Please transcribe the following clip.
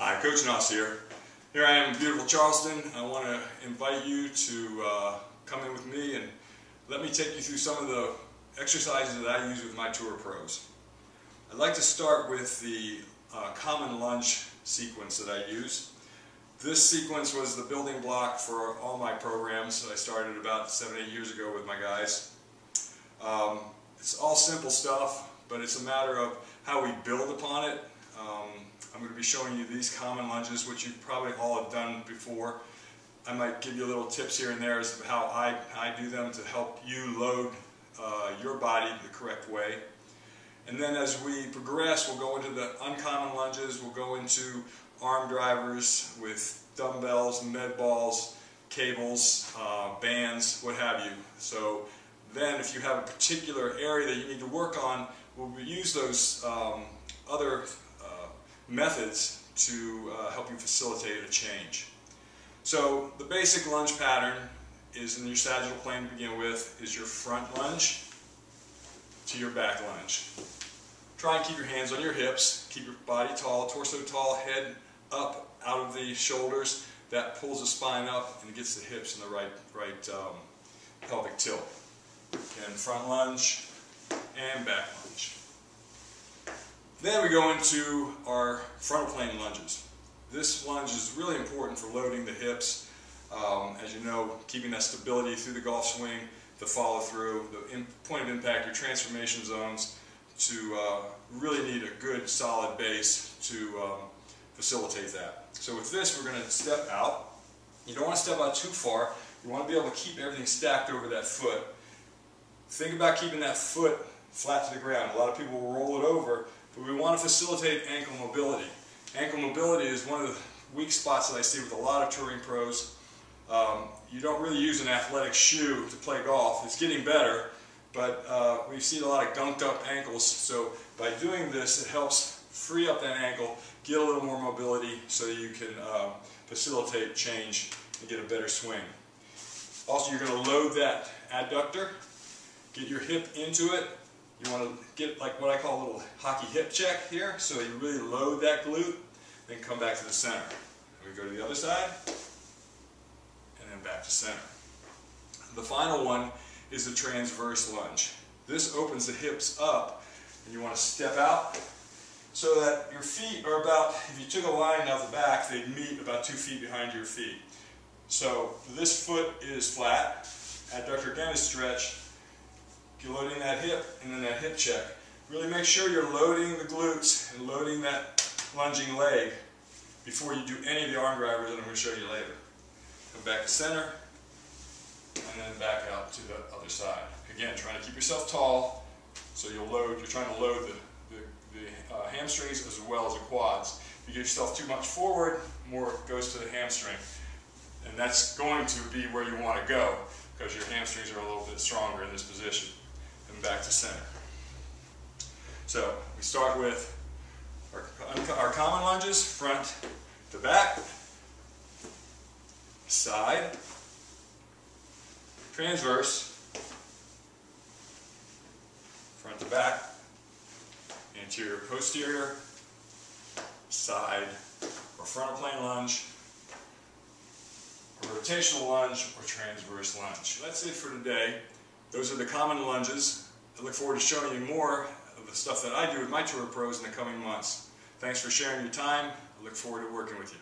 Hi, Coach Noss here. Here I am in beautiful Charleston. I want to invite you to come in with me and let me take you through some of the exercises that I use with my tour pros. I'd like to start with the common lunge sequence that I use. This sequence was the building block for all my programs that I started about 7-8 years ago with my guys. It's all simple stuff, but it's a matter of how we build upon it. I'm going to be showing you these common lunges, which you probably all have done before. I might give you little tips here and there as to how I do them to help you load your body the correct way. And then as we progress, we'll go into the uncommon lunges, we'll go into arm drivers with dumbbells, med balls, cables, bands, what have you. So then if you have a particular area that you need to work on, we'll use those other methods to help you facilitate a change. So the basic lunge pattern is in your sagittal plane to begin with, is your front lunge to your back lunge. Try and keep your hands on your hips, keep your body tall, torso tall, head up out of the shoulders. That pulls the spine up and gets the hips in the right pelvic tilt. Again, front lunge and back lunge. Then we go into our frontal plane lunges. This lunge is really important for loading the hips. As you know, keeping that stability through the golf swing, the follow through, the point of impact, your transformation zones, to really need a good solid base to facilitate that. So with this, we're going to step out. You don't want to step out too far. You want to be able to keep everything stacked over that foot. Think about keeping that foot flat to the ground. A lot of people will roll it over, but we want to facilitate ankle mobility. Ankle mobility is one of the weak spots that I see with a lot of touring pros. You don't really use an athletic shoe to play golf. It's getting better, but we've seen a lot of gunked up ankles. So by doing this, it helps free up that ankle, get a little more mobility so you can facilitate change and get a better swing. Also, you're going to load that adductor, get your hip into it. You want to get like what I call a little hockey hip check here, so you really load that glute, then come back to the center. And we go to the other side, and then back to center. The final one is the transverse lunge. This opens the hips up, and you want to step out so that your feet are about, if you took a line down the back, they'd meet about 2 feet behind your feet. So this foot is flat, adductor again is stretched. You're loading that hip and then that hip check. Really make sure you're loading the glutes and loading that lunging leg before you do any of the arm drivers that I'm going to show you later. Come back to center and then back out to the other side. Again, trying to keep yourself tall so you're trying to load the hamstrings as well as the quads. If you get yourself too much forward, more goes to the hamstring. And that's going to be where you want to go because your hamstrings are a little bit stronger in this position. And back to center. So we start with our common lunges, front to back, side, transverse, front to back, anterior posterior, side or frontal plane lunge, or rotational lunge or transverse lunge. That's it for today. Those are the common lunges. I look forward to showing you more of the stuff that I do with my tour pros in the coming months. Thanks for sharing your time. I look forward to working with you.